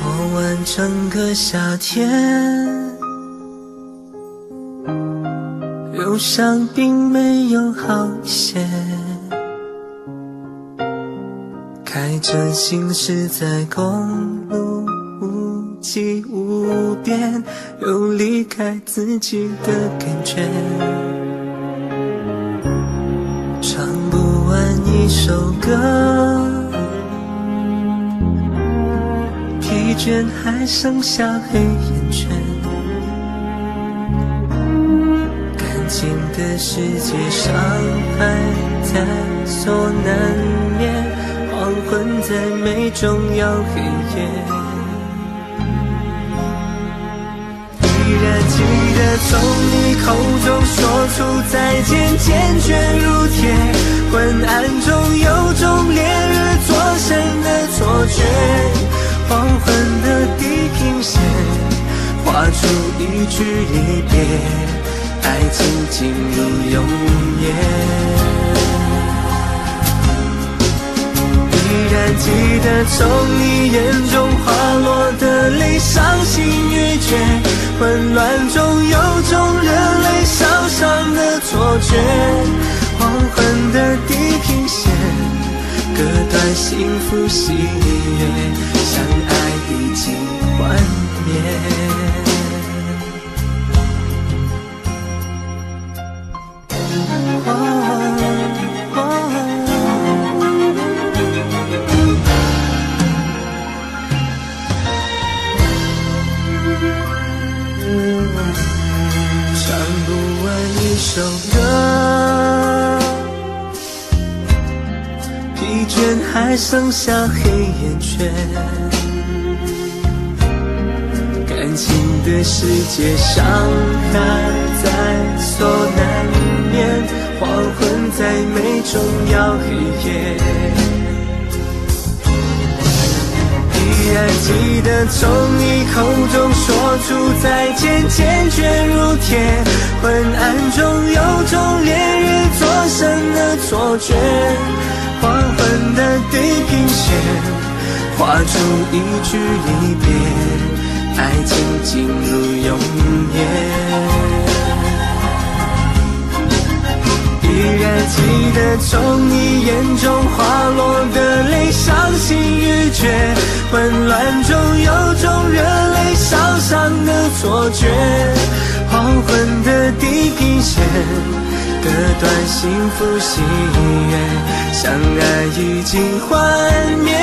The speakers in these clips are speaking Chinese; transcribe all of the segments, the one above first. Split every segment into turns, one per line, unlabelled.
过完整个夏天，忧伤并没有好些，开着行驶在公路，无际无边，有离开自己的感觉，唱不完一首歌，疲倦还剩下黑眼圈，感情的世界伤害在所难免，黄昏在眉中要黑夜，依然记得从你口中说出再见，坚决如铁，昏暗中有种烈日灼身的错觉，黄昏的地平线画出一句离别，爱情进入永夜，依然记得从你眼中滑落的泪，伤心欲绝，混乱中有种热泪烧伤的错觉，黄昏的地平线割断幸福喜悦，相爱已经幻灭。唱不完一首歌，疲倦还剩下黑眼圈，感情的世界伤害在所难免，黄昏在眉中要黑夜，依然记得从你口中说出再见，坚决如铁，昏暗中有种烈日灼身的错觉，黄昏的地平线画出一句离别，爱情进入永夜，依然记得从你眼中滑落的泪，伤心欲绝，混乱中有种热泪烧伤的错觉，黄昏的地平线割断幸福喜悦，相爱已经幻灭。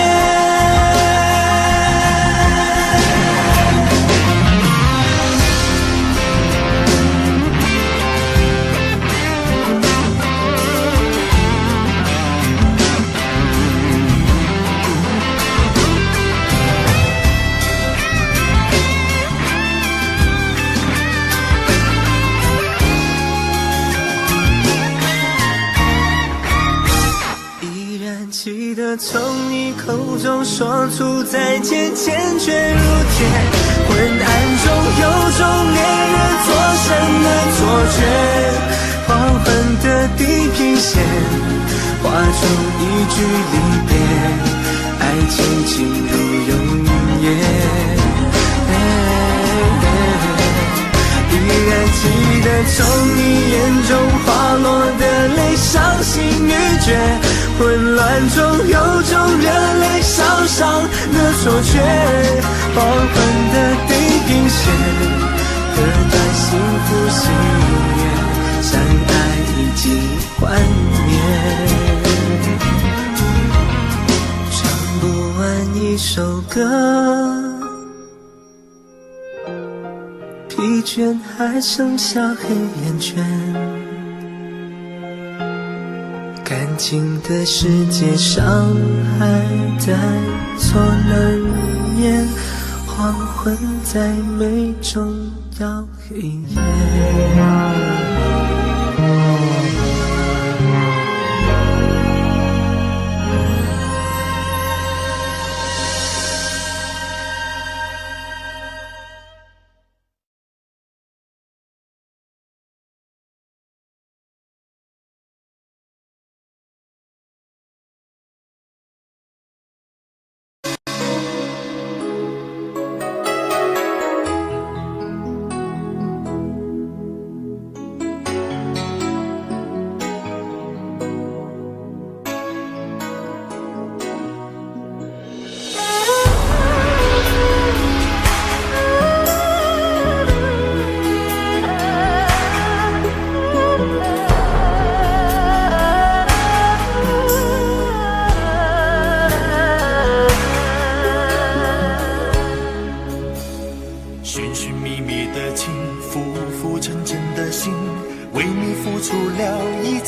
记得从你口中说出再见，坚决如铁，昏暗中有种烈日灼身的错觉，黄昏的地平线画出一句离别，爱情进入永夜，依然记得从你眼中滑落的泪，伤心欲绝，混乱中有种热泪烧伤的错觉，黄昏的地平线割断幸福喜悦，相爱已经幻灭。唱不完一首歌，疲倦还剩下黑眼圈，感情的世界伤害在所难免，黄昏在眉中要黑夜。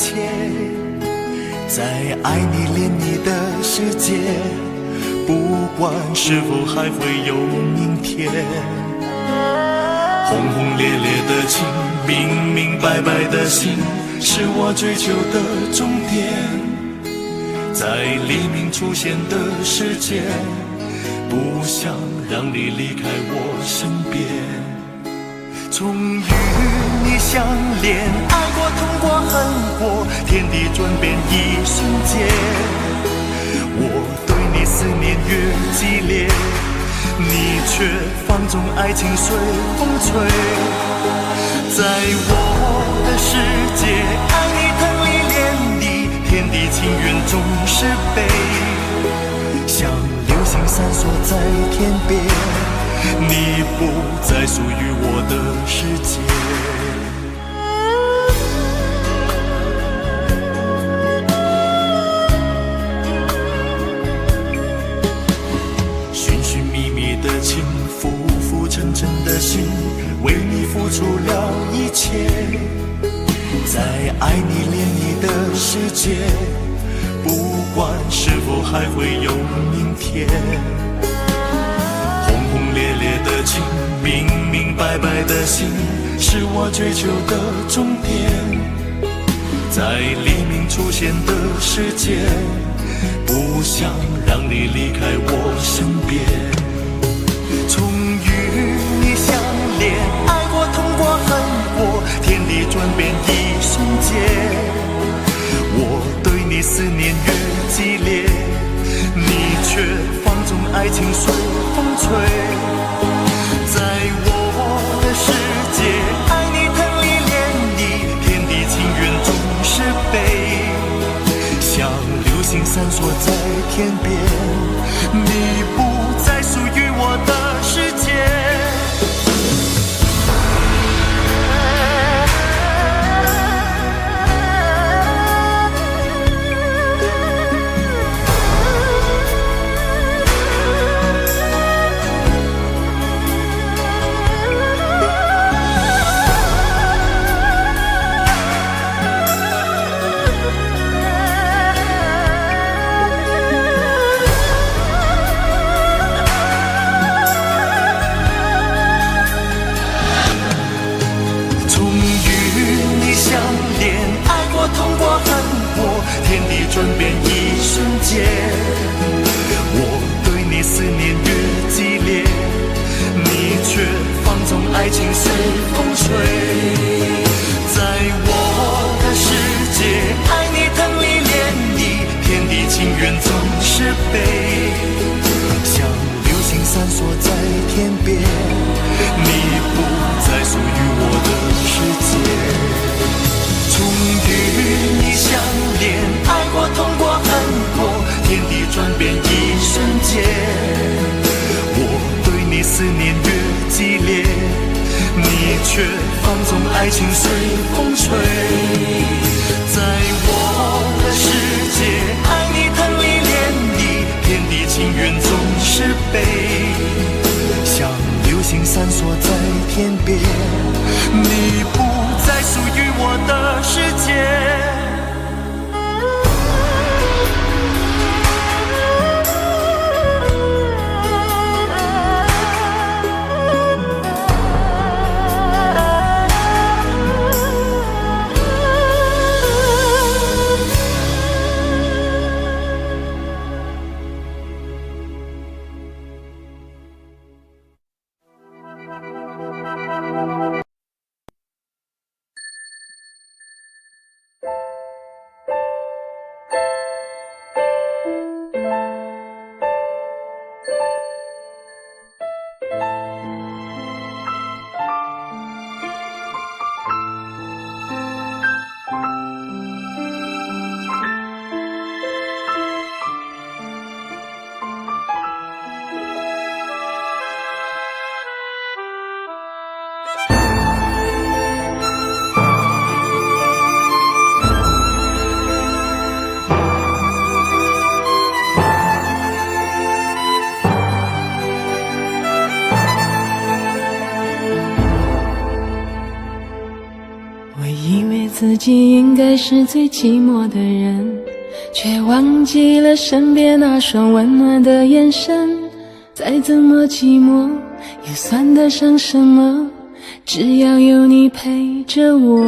切，在爱你恋你的世界，不管是否还会有明天。轰轰烈烈的情，明明白白的心，是我追求的终点。在黎明出现的世界，不想让你离开我身边。终于你相恋，爱过痛过恨过，天地转变一瞬间。我对你思念越激烈，你却放纵爱情随风吹。在我的世界，爱你疼你恋你，天地情缘总是悲，像流星闪烁在天边，你不再属于我的世界。寻寻觅觅的情，浮浮沉沉的心，为你付出了一切。在爱你恋你的世界，不管是否还会有明天。轰轰烈烈的情，明明白白的心，是我追求的终点。在黎明出现的世界，不想让你离开我身边。终于你相恋，爱过痛过恨过，天地转变一瞬间。我对你思念越激烈，你却放纵爱情随风吹。在我的世界，爱你疼你恋你，天地情缘总是悲，像流星闪烁在天边，你不再属于我的世界。天地转变一瞬间，我对你思念越激烈，你却放纵爱情随风吹。在我的世界，爱你疼你恋你，天地情缘总是悲，像流星闪烁在天边，你不再属于我的世界。终于你相恋，爱过痛过恨过，天地转变一瞬间。我对你思念越激烈，你却放纵爱情随风吹。在我的世界，爱你疼你恋你，天地情缘总是悲，像流星闪烁在天边，你不再属于我的世界。
己应该是最寂寞的人，却忘记了身边那双温暖的眼神。再怎么寂寞也算得上什么，只要有你陪着我。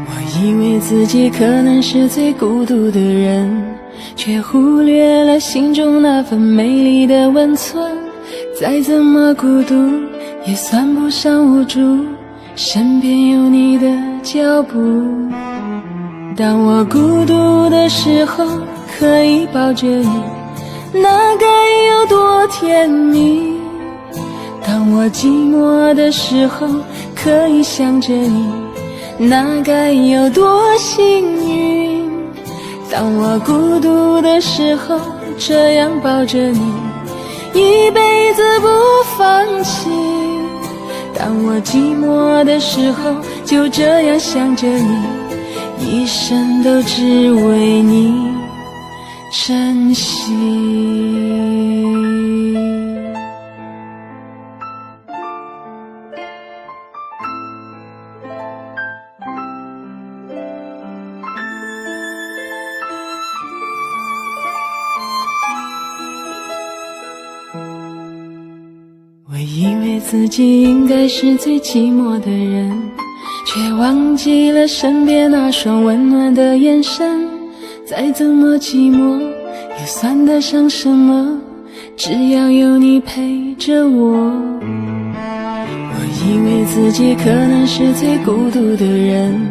我以为自己可能是最孤独的人，却忽略了心中那份美丽的温存。再怎么孤独也算不上无助，身边有你的脚步。当我孤独的时候可以抱着你，那该有多甜蜜。当我寂寞的时候可以想着你，那该有多幸运。当我孤独的时候这样抱着你，一辈子不放弃。当我寂寞的时候就这样想着你，一生都只为你珍惜。我以为自己应该是最寂寞的人，却忘记了身边那双温暖的眼神。再怎么寂寞也算得上什么，只要有你陪着我。我以为自己可能是最孤独的人，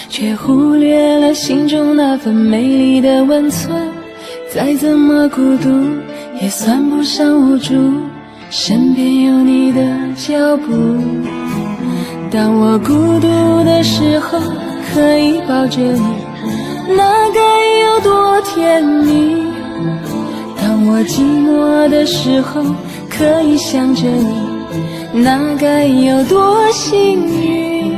却忽略了心中那份美丽的温存。再怎么孤独也算不上无助，身边有你的脚步。当我孤独的时候可以抱着你，那该有多甜蜜。当我寂寞的时候可以想着你，那该有多幸运。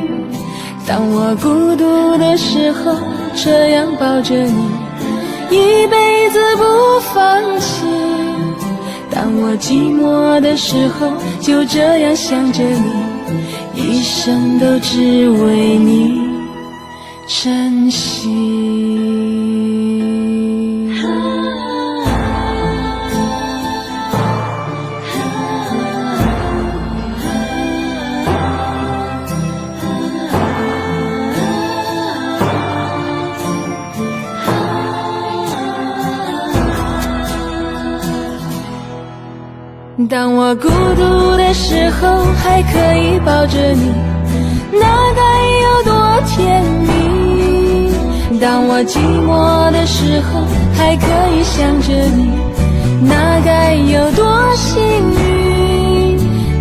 当我孤独的时候这样抱着你，一辈子不放弃。当我寂寞的时候就这样想着你，一生都只为你珍惜。当我孤独的时候还可以抱着你，那该有多甜蜜。当我寂寞的时候还可以想着你，那该有多幸运。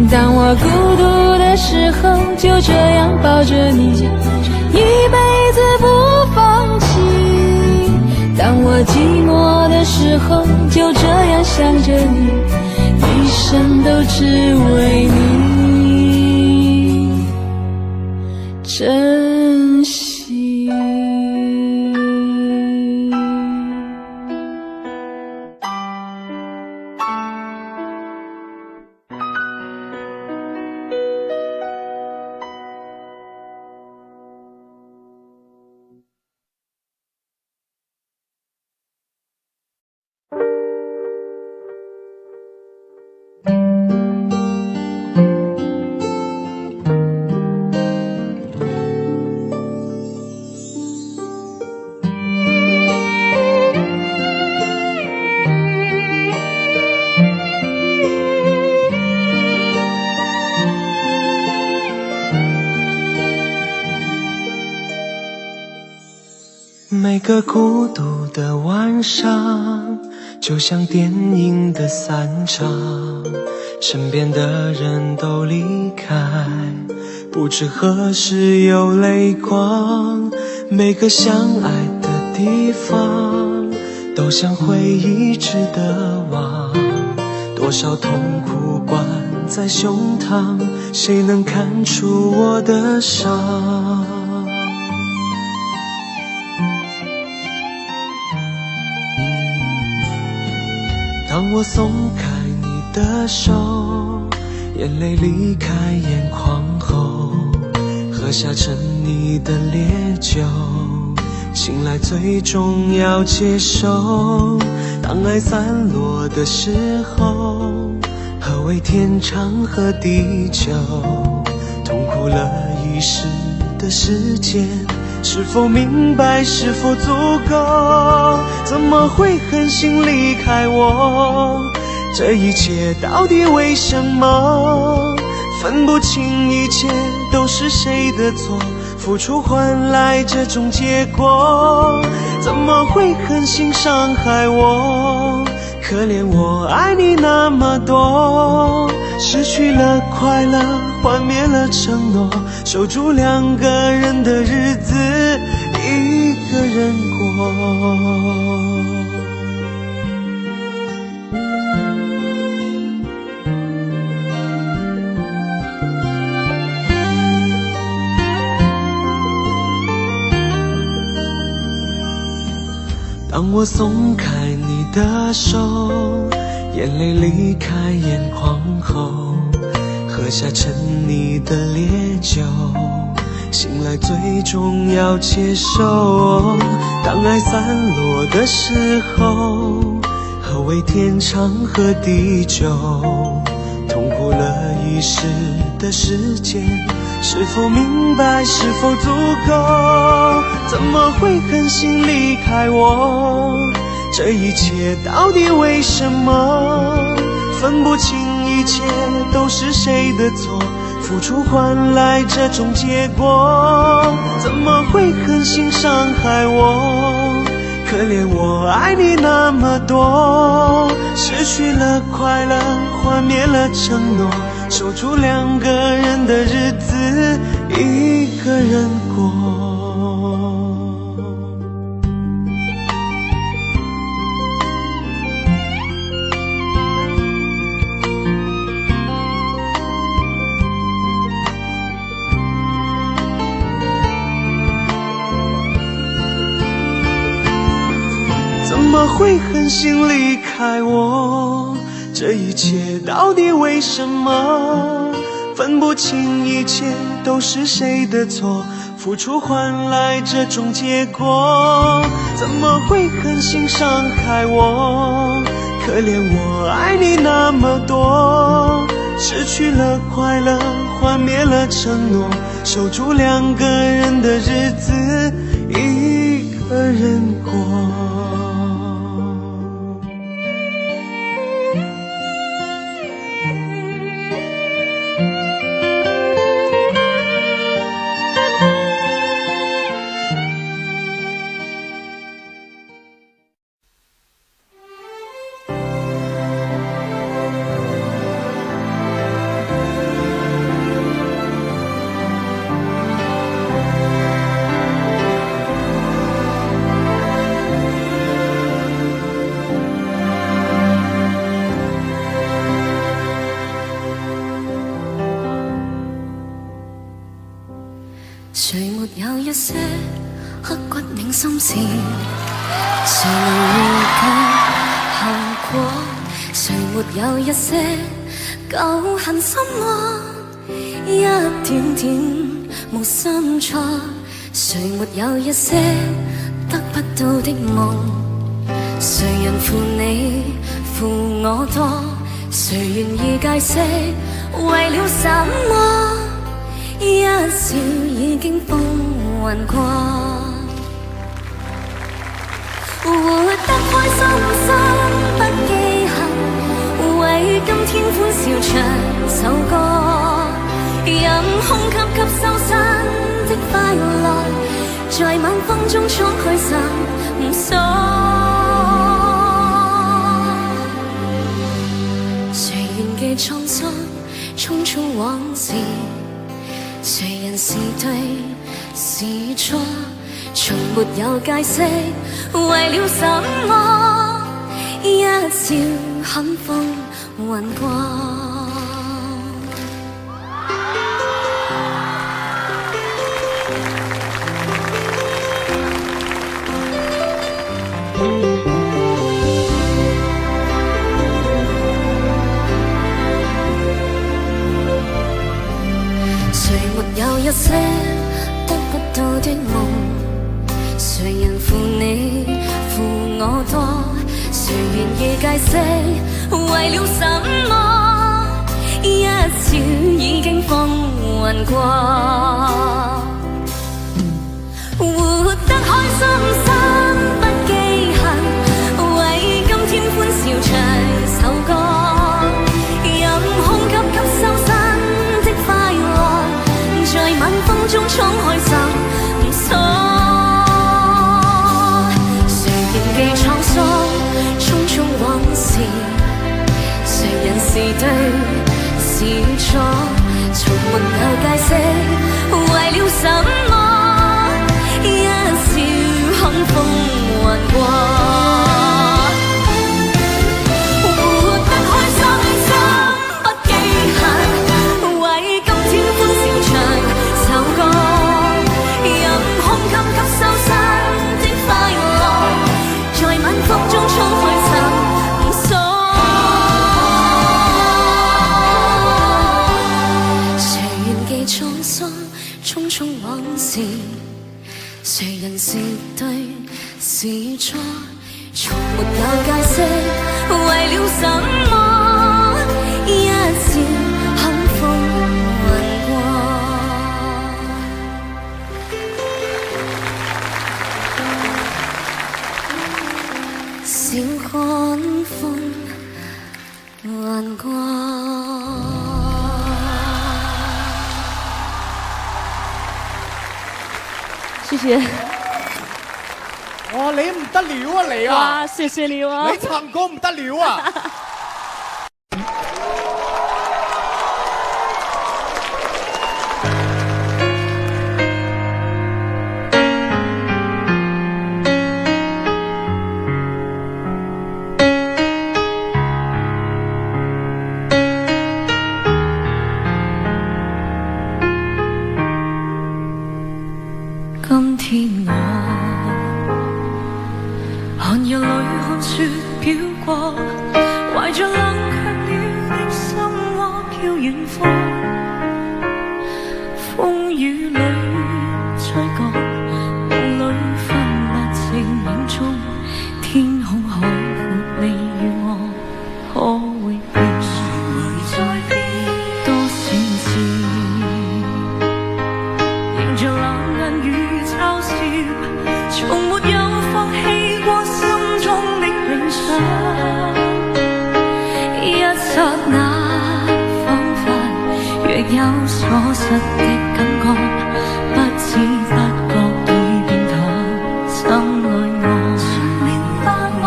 当我孤独的时候就这样抱着你，一辈子不放弃。当我寂寞的时候就这样想着你，一生都只为你珍惜。
每个孤独的晚上，就像电影的散场，身边的人都离开，不知何时有泪光。每个相爱的地方，都像回忆值得忘。多少痛苦关在胸膛，谁能看出我的伤？当我松开你的手，眼泪离开眼眶后，和喝下沉溺的烈酒，醒来最终要接受，当爱散落的时候，何谓天长和地久？痛苦了一时的时间，是否明白，是否足够？怎么会狠心离开我？这一切到底为什么？分不清一切都是谁的错，付出换来这种结果，怎么会狠心伤害我？可怜我爱你那么多，失去了快乐，幻灭了承诺，守住两个人的日子，一个人过。当我松开你的手，眼泪离开眼眶后，喝下沉溺的烈酒，醒来最终要接受，当爱散落的时候，何谓天长和地久？痛苦了一时的时间，是否明白，是否足够？怎么会狠心离开我？这一切到底为什么？分不清一切都是谁的错，付出换来这种结果，怎么会狠心伤害我？可怜我爱你那么多，失去了快乐，幻灭了承诺，守住两个人的日子，一个人过。怎么会狠心离开我？这一切到底为什么？分不清一切都是谁的错，付出换来这种结果，怎么会狠心伤害我？可怜我爱你那么多，失去了快乐，幻灭了承诺，守住两个人的日子，一个人过。
誰沒有一些刻骨銘心事？誰能預計後果？誰沒有一些舊恨心愛？一點點無心錯。誰沒有一些得不到的夢？誰人負你負我多？誰願意解釋為了什麼？一笑已經風雲過，活得開心心不記恨，為今天歡笑唱首歌，任空吸收新的快樂，在晚風中衝去尋索。誰願記滄桑匆匆往事？誰人是對是錯？從沒有解釋為了什麼？一笑看風雲過。誰沒有一些誰願意解釋為了什麼？一笑已經風雲過，活得開心心不記恨，為今天歡笑唱首歌，任空給吸收新的快樂，在晚風中敞開心鎖。誰仍記滄桑匆匆往事，誰人是對是錯，從沒有解釋為了什麼，一笑看風雲過。誰人是對是錯，從沒有解釋為了什麼，一笑看風雲過。笑看風雲過。
謝謝。
哇，你唔得了啊你啊！
哇，謝謝你啊！
你唱歌唔得了啊！
今天我寒夜裏看雪飄過，懷着冷卻了的心窩飄遠方，風雨裏吹過，夢裏分不清影蹤，天空海闊，你與我可會變？誰會在變？多少次迎着冷眼與嘲笑，從沒有放棄過心中的理想。一剎那，彷彿若有所失的感覺，不知不覺已變淡，心裏我全明白我，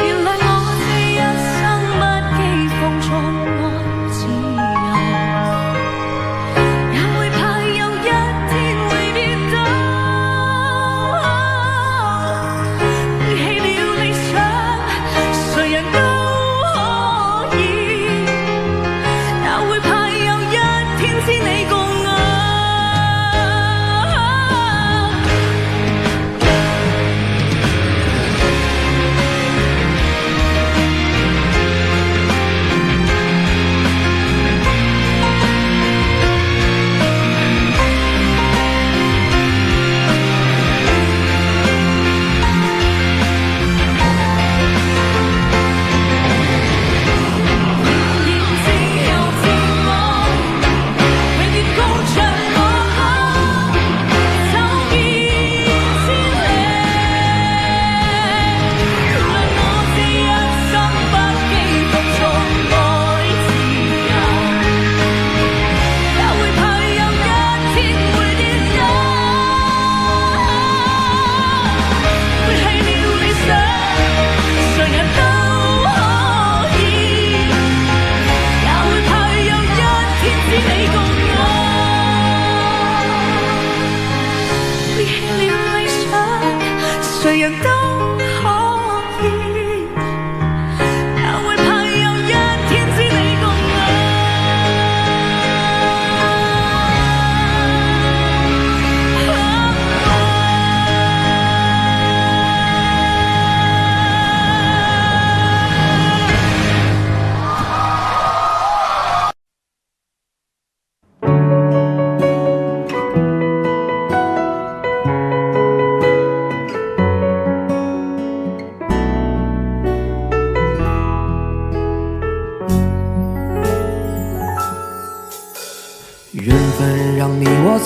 原來我這一生不羈放縱愛自由，也會怕有一天會跌倒，背棄了理想，誰人都可以，也會怕有一天只你共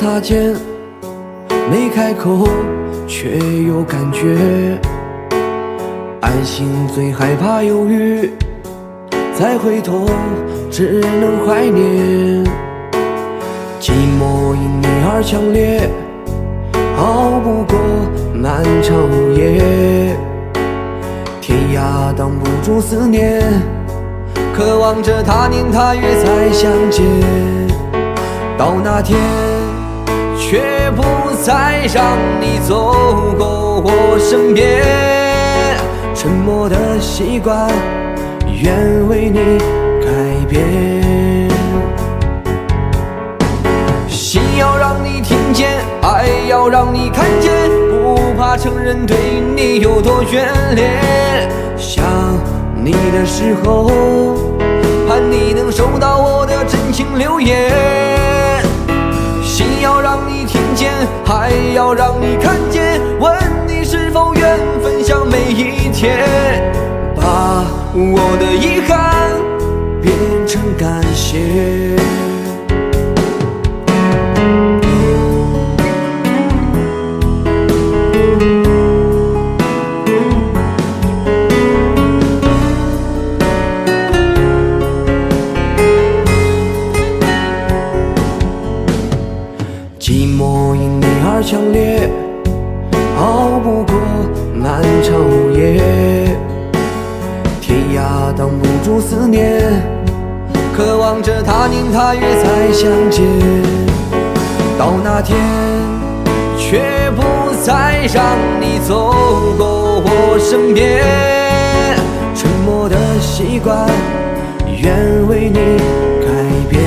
擦肩，没开口却有感觉。安心最害怕犹豫，再回头只能怀念。寂寞因你而强烈，熬不过漫长午夜。天涯挡不住思念，渴望着他年他月再相见。到那天却不再让你走过我身边，沉默的习惯愿为你改变。心要让你听见，爱要让你看见，不怕承认对你有多眷恋。想你的时候，盼你能收到我的真情留言。心要让你听见，还要让你看见，问你是否愿分享每一天，把我的遗憾变成感谢。寂寞因你而强烈，熬不过漫长午夜。天涯挡不住思念，渴望着他年他月再相见。到那天却不再让你走过我身边，沉默的习惯愿为你改变。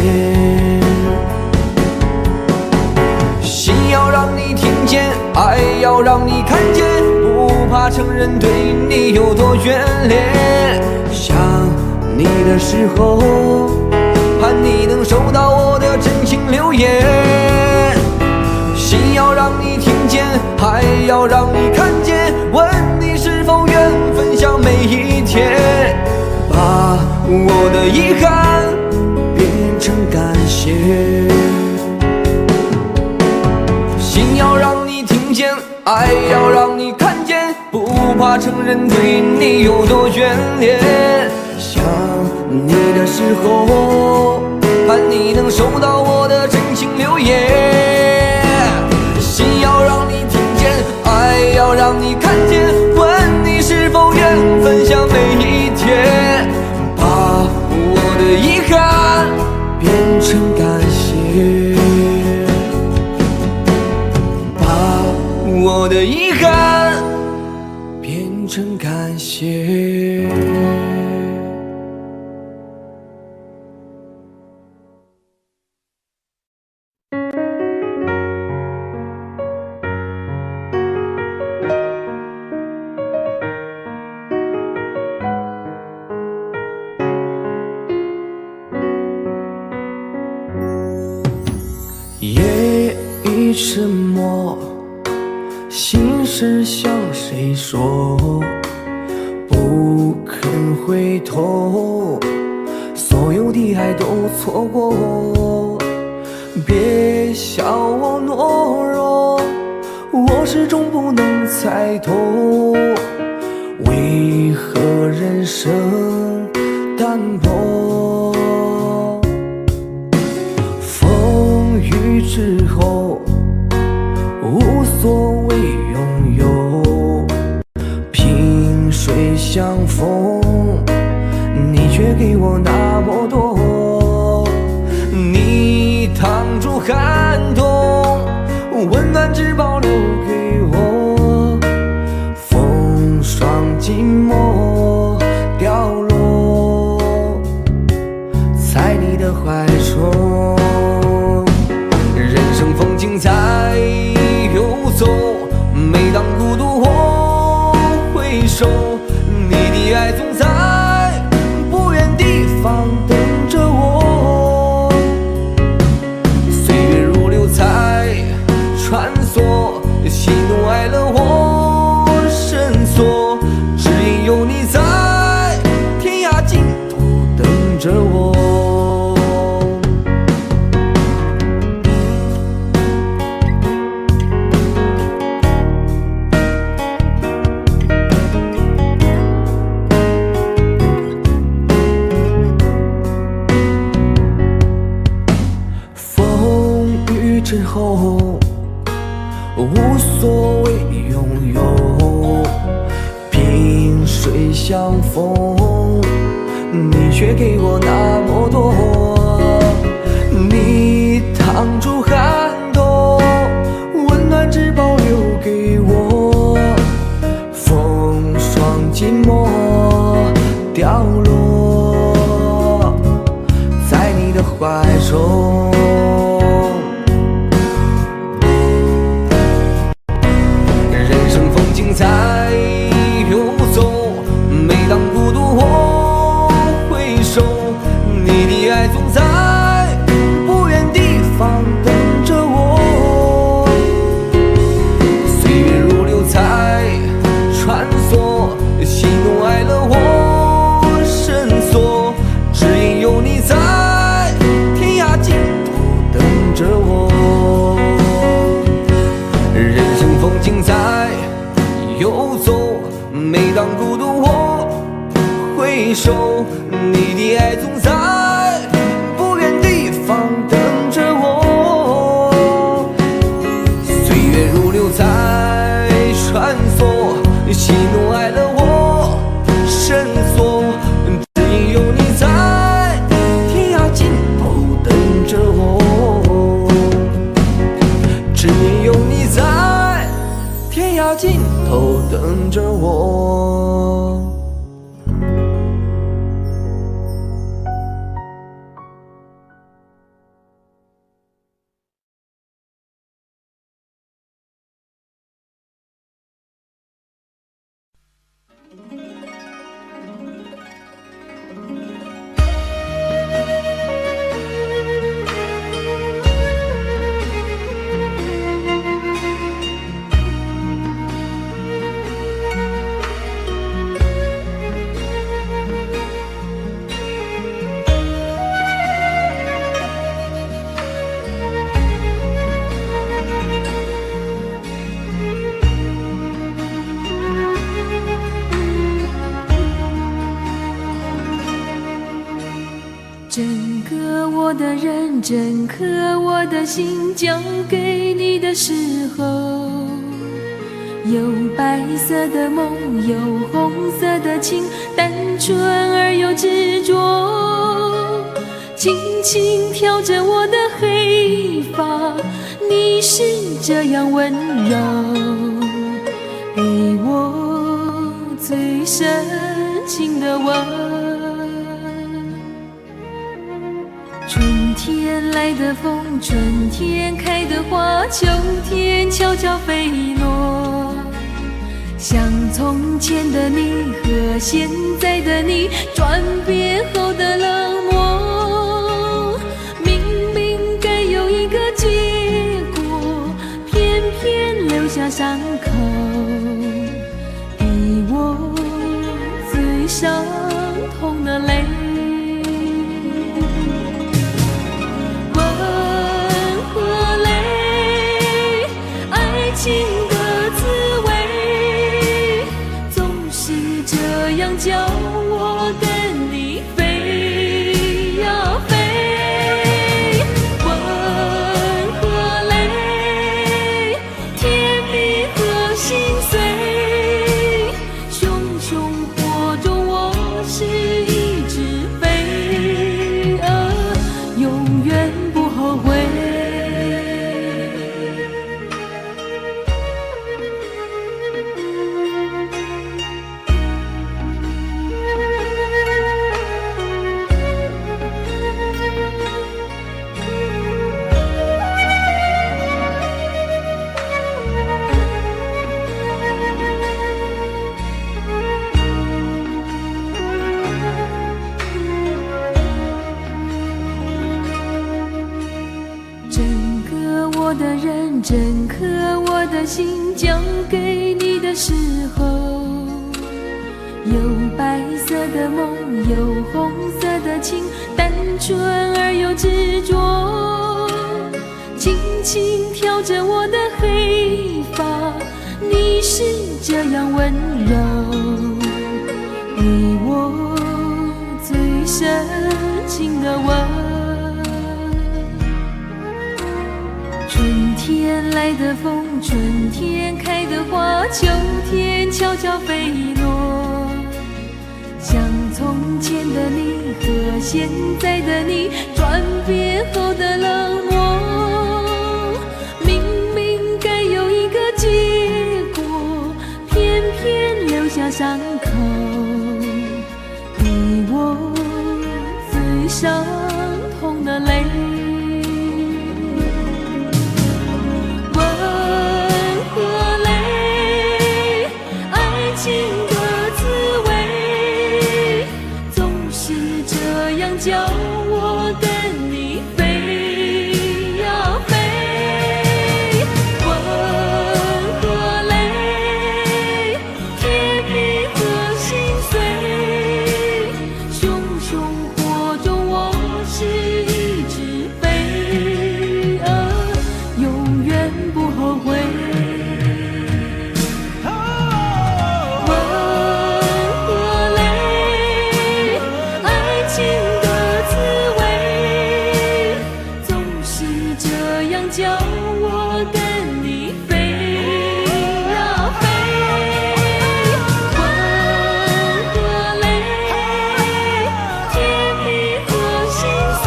心要让你听见，爱要让你看见，不怕承认对你有多眷恋。想你的时候，盼你能收到我的真情留言。心要让你听见，还要让你看见，问你是否愿分享每一天，把我的遗憾变成感谢。心要让你听见，爱要让你看见，不怕承认对你有多眷恋。想你的时候，盼你能收到我的真情留言。心要让你听见，爱要让你看见，问你是否愿分享每一天，把我的遗憾变成感谢，我的遗憾变成感谢。夜已沉默，心事向谁说？不肯回头，所有的爱都错过。别笑我懦弱，我始终不能猜透，为何人生淡薄。风雨之后无所谓拥有，萍水相逢，你却给我那么多。你挡住寒冬，温暖只保留给我，风霜寂寞掉落在你的怀中。人生风景在游走，每当孤独我回首，你的爱总在不远地方等着我。岁月如流彩穿梭，喜怒哀乐我深锁，只因有你在天涯尽头等着我。风，你却给我那么多。你挡住寒冬，温暖只保留给我。风霜寂寞掉落在你的怀中。人生风景在游走，每当孤独我回首，你的爱总在不远地方等着我。岁月如流在穿梭，喜怒哀乐我深锁，只因有你在天涯尽头等着我。人生风景在游走，每当孤独我回首，你的爱总在不远地方等着我。岁月如流在穿梭，喜怒哀乐我深锁，只因有你在天涯尽头等着我。只因有你在天涯尽头等着我。
整个我的人，整颗我的心交给你的时候，有白色的梦，有红色的情，单纯而又执着，轻轻挑着我的黑发，你是这样温柔，给我最深情的吻。春天来的风，春天开的花，秋天悄悄飞落。像从前的你和现在的你，转变后的冷漠。明明该有一个结果，偏偏留下伤口，给我最伤痛的泪。情的滋味，总是这样叫我跟你飞呀飞。吻和泪，甜蜜和心碎，熊熊火中我是一只飞蛾，永远不后悔。我的人，整颗我的心交给你的时候，有白色的梦，有红色的情，单纯而又执着，轻轻挑着我的黑发，你是这样温柔，给我最深情的吻。春天来的风，春天开的花，秋天悄悄飞落。像从前的你和现在的你转变后的冷漠，明明该有一个结果，偏偏留下伤口，给我最伤痛的泪。叫我跟你飞呀飞，温和泪，甜蜜和心碎，熊熊火中我是一只飞蛾，永远不后悔。叫我跟你飞呀飞，温和泪，甜蜜和心碎，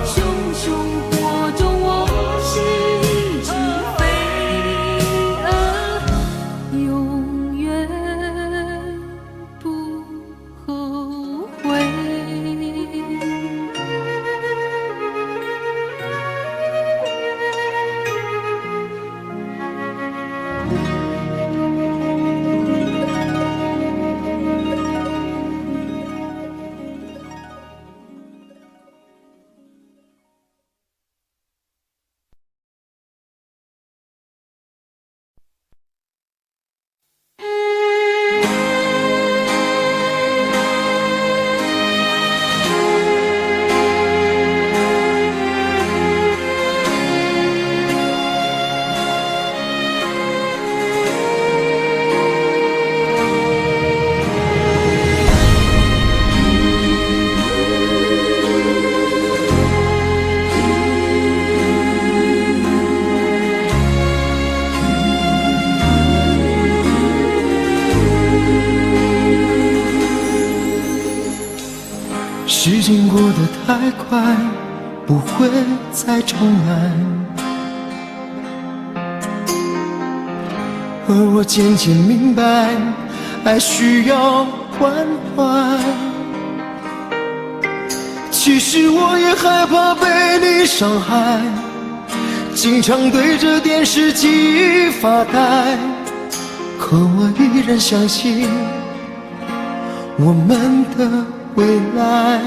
熊熊火中我是一只飞蛾，永远不后悔。
时间过得太快，不会再重来，而我渐渐明白，爱需要关怀。其实我也害怕被你伤害，经常对着电视机发呆，可我依然相信我们的未来。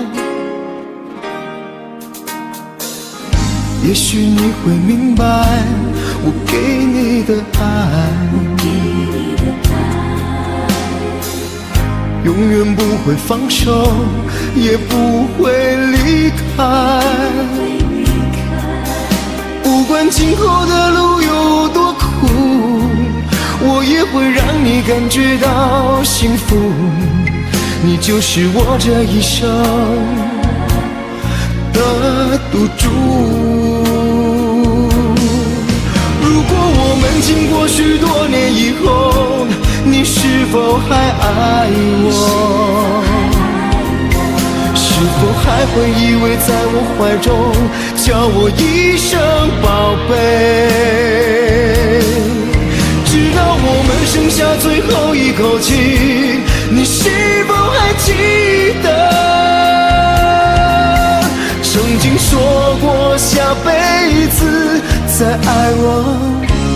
也许你会明白我给你的爱，永远不会放手，也不会离开。不管今后的路有多苦，我也会让你感觉到幸福。你就是我这一生的赌注。如果我们经过许多年以后，你是否还爱我？是否还会依偎在我怀中，叫我一声宝贝？直到我们剩下最后一口气，你是否还记得曾经说过下辈子再爱我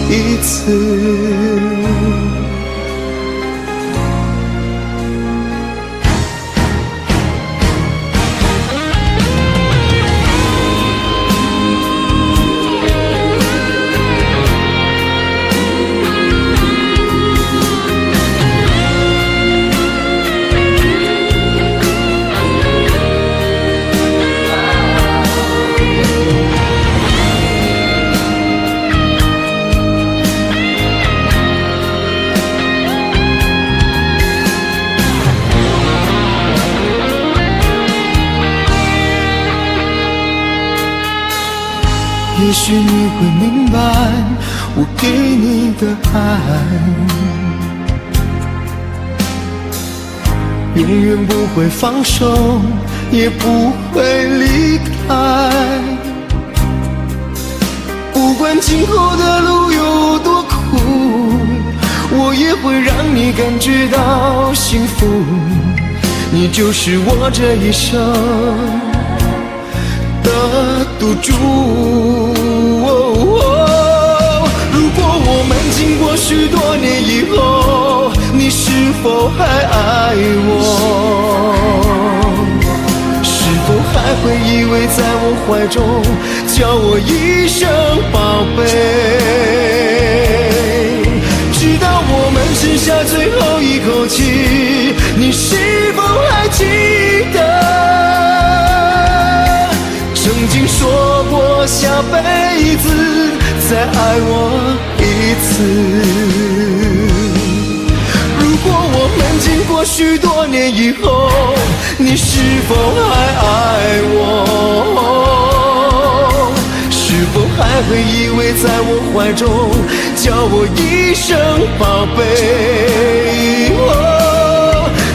一次？也许你会明白我给你的爱，永远不会放手，也不会离开。不管今后的路有多苦，我也会让你感觉到幸福。你就是我这一生的赌注。如果我们经过许多年以后，你是否还爱我？是否还会依偎在我怀中，叫我一声宝贝？直到我们剩下最后一口气，你是否还记得曾经说过下辈子再爱我一次？如果我们经过许多年以后，你是否还爱我？是否还会依偎在我怀中，叫我一声宝贝？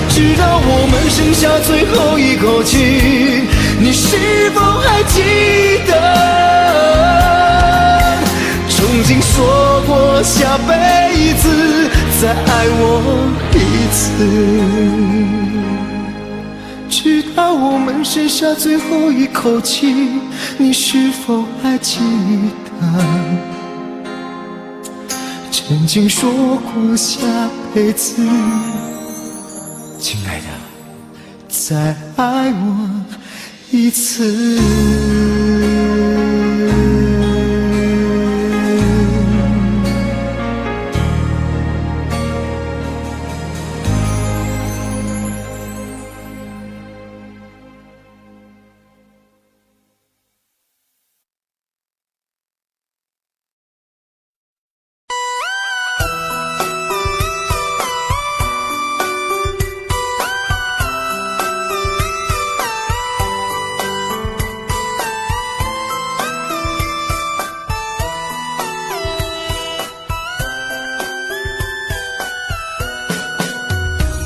直到我们剩下最后一口气，你是否还记得曾经说过下辈子再爱我一次？直到我们剩下最后一口气，你是否还记得曾经说过下辈子，亲爱的，再爱我一次？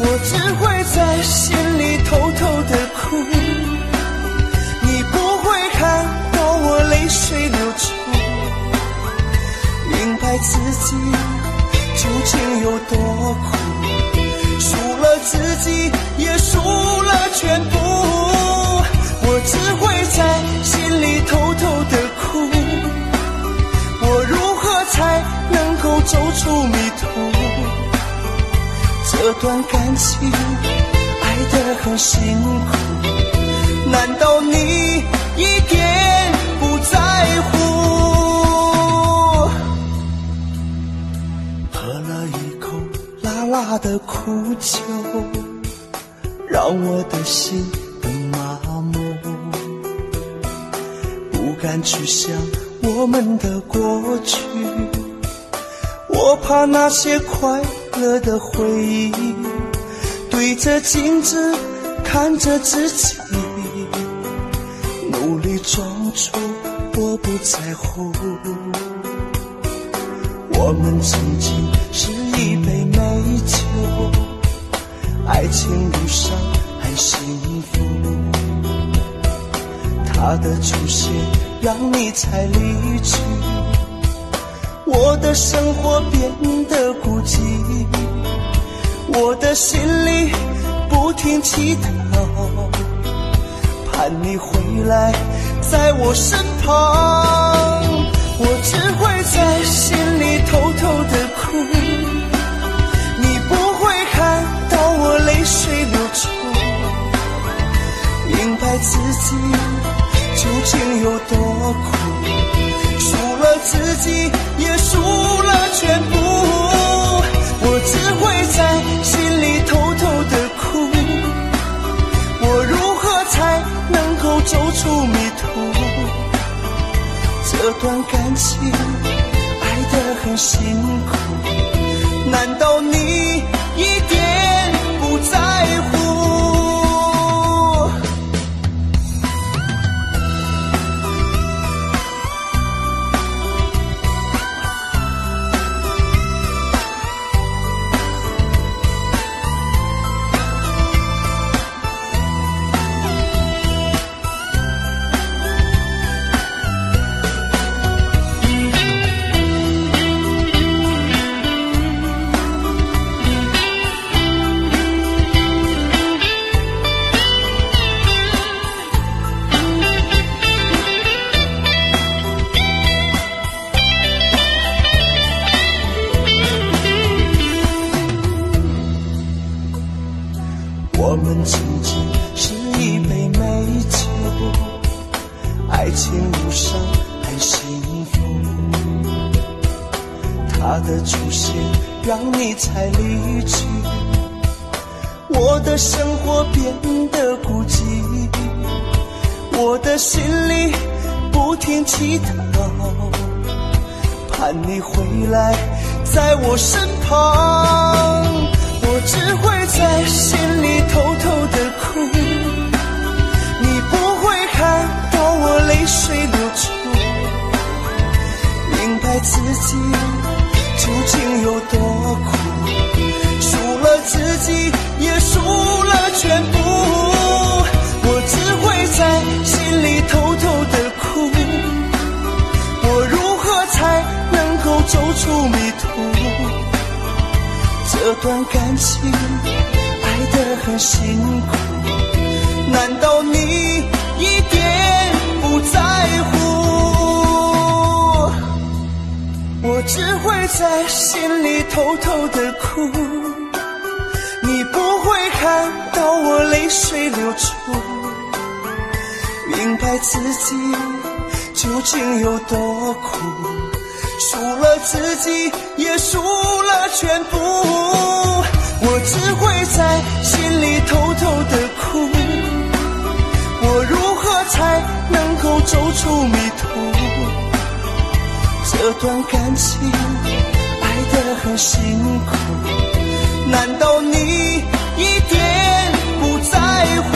我只会在心里偷偷的哭，你不会看到我泪水流出，明白自己究竟有多苦，输了自己也输了全部。我只会在心里偷偷的哭，我如何才能够走出迷途？这段感情爱得很辛苦，难道你一点不在乎？喝了一口辣辣的苦酒，让我的心更麻木，不敢去想我们的过去，我怕那些快乐的回忆，对着镜子看着自己，努力装出我不在乎。我们曾经是一杯美酒，爱情路上很幸福，他的出现让你才离去，我的生活变得孤寂，我的心里不停祈祷，盼你回来在我身旁。我只会在心里偷偷的哭，你不会看到我泪水流出，明白自己究竟有多苦，输了自己也输了全部。我只会在心里偷偷的哭，我如何才能够走出迷途？这段感情爱得很辛苦，难道你一点不在乎？我们之间是一杯美酒，爱情无伤很幸福，他的出现让你才离去，我的生活变得孤寂，我的心里不停祈祷，盼你回来在我身旁，我只会在心里偷偷的哭，你不会看到我泪水流出，明白自己究竟有多苦，输了自己也输了全部，我只会在心里偷偷的哭，我如何才能够走出迷途，这段感情爱得很辛苦，难道你一点不在乎，我只会在心里偷偷的哭，你不会看到我泪水流出，明白自己究竟有多苦，输了自己也输了全部，我只会在心里偷偷的哭，我如何才能够走出迷途，这段感情爱得很辛苦，难道你一点不在乎，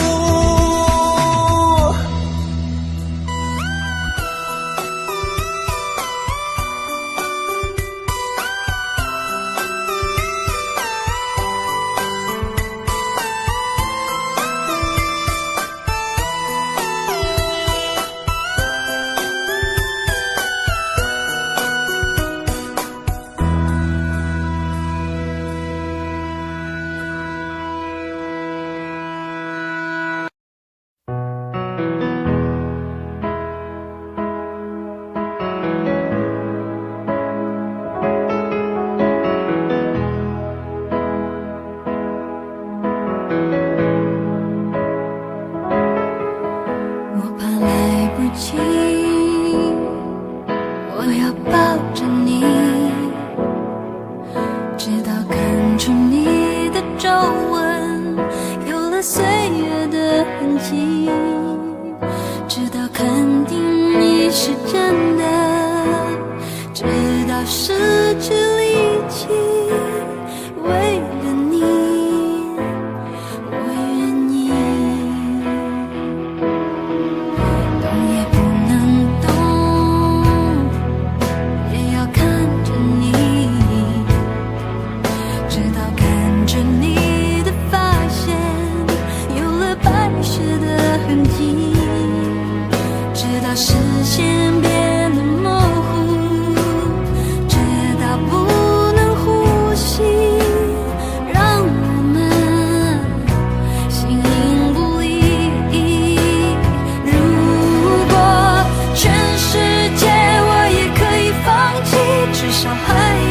至少还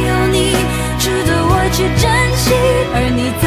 有你值得我去珍惜，而你在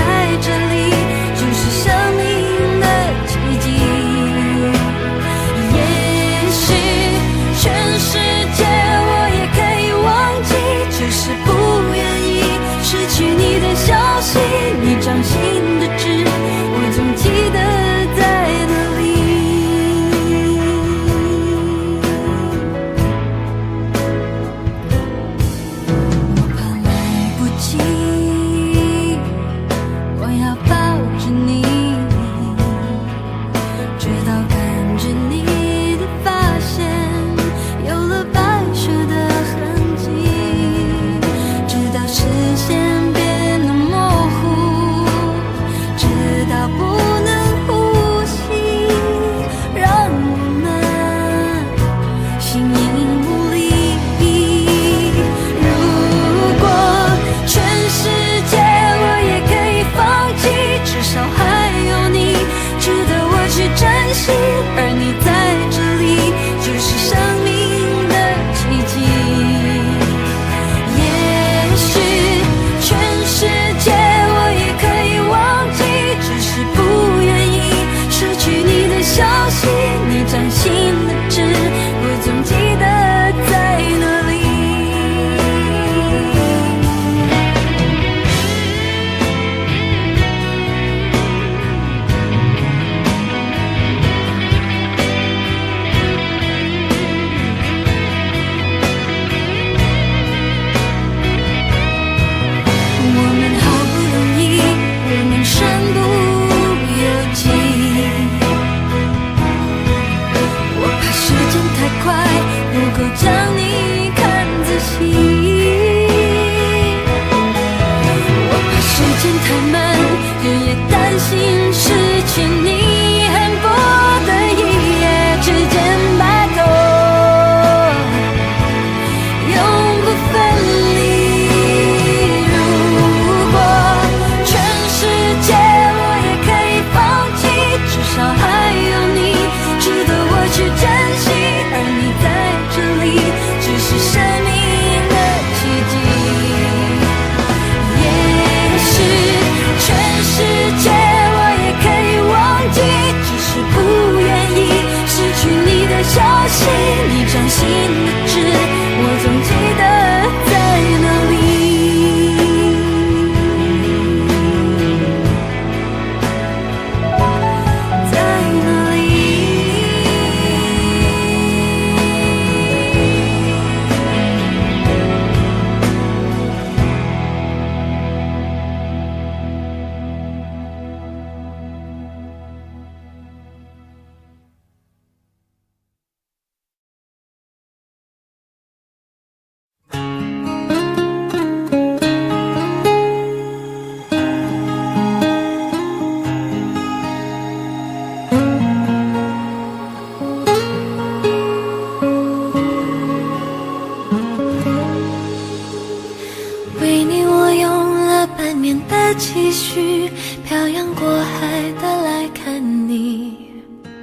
的期许，漂洋过海的来看你。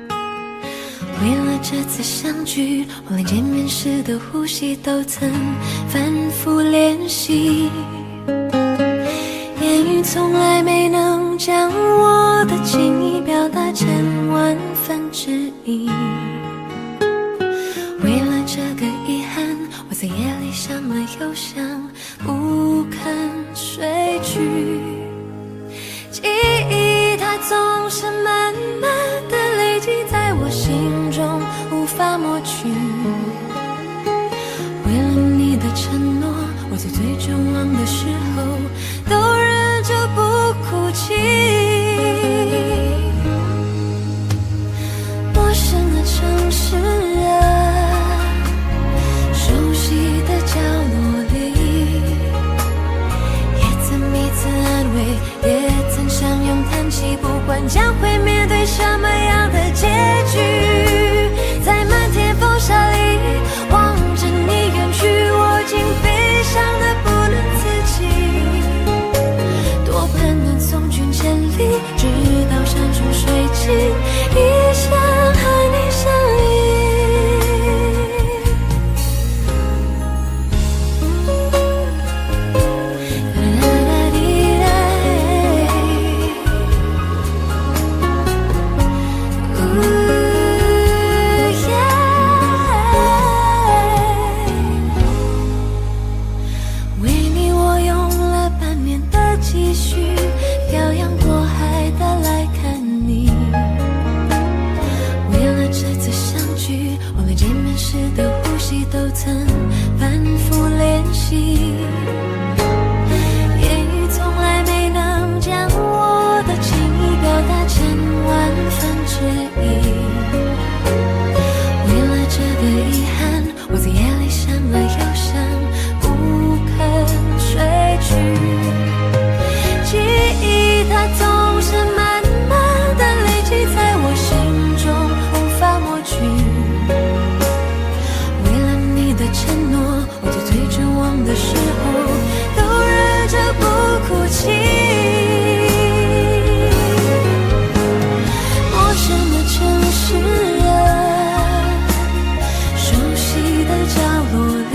为了这次相聚，我连见面时的呼吸都曾反复练习。言语从来没能将我的情意表达成万分之一。为了这个遗憾，我在夜里想了又想，不肯睡去。记忆它总是慢慢的累积在我心中，无法抹去。为了你的承诺，我在最绝望的时候都忍着不哭泣。陌生的城市啊，熟悉的角落里，也曾彼此安慰，也曾相拥叹息，不管将会面对什么样的结局。在漫天风沙里望着你远去，我竟悲伤的不能自己。多盼能送君千里，直到山穷水尽，一生和你相依。为你我用了半年的积蓄，漂洋过海的来看你。为了这次相聚，我连见面时的呼吸都曾反复练习。言语从来没能将我的情意表达成万分之一。为了这个遗憾，我在夜里想了又想，不肯睡去。记忆它总是慢慢的累积在我心中，无法抹去。为了你的承诺，我在最绝望的时候都忍着不哭泣。陌生的城市啊，熟悉的角落里，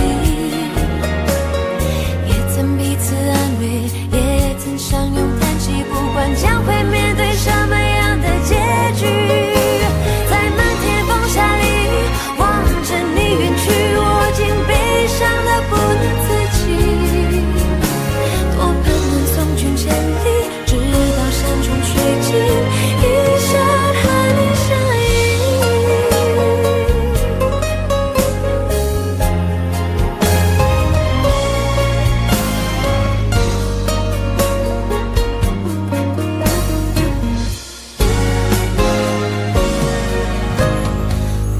也曾彼此安慰，也曾相拥叹息，不管将会面对什么样的结局。在漫天风沙里望着你远去，我竟悲伤的不能自己。多盼能送君千里，直到山穷水尽，一生和你相依。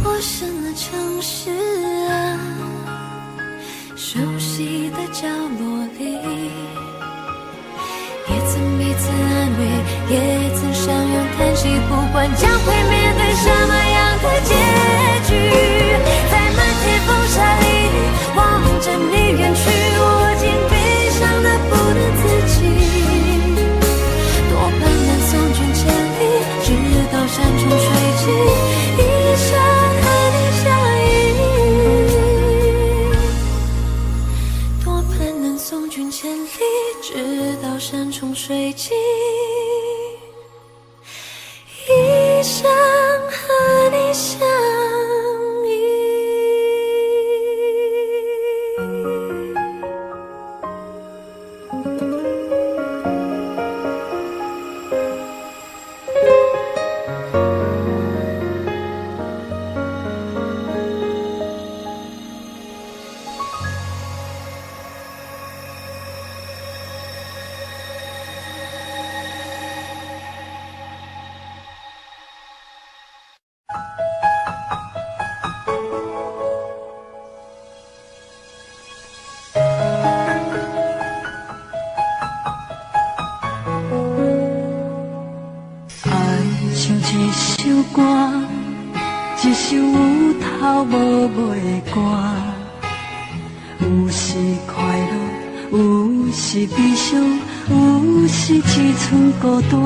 陌生的城市啊，熟悉的角落里，也曾彼此安慰，也曾相拥叹息，不管将会面对什么样的结局。在漫天风沙里望着你远去，我竟悲伤的不能自己。多盼能送君千里，直到山穷水尽，一生和你相依。多盼能送君千里，直到山穷水尽，一生和你相依。
歌，一首有头无尾的歌，有时快乐，有时悲伤，有是一寸孤单，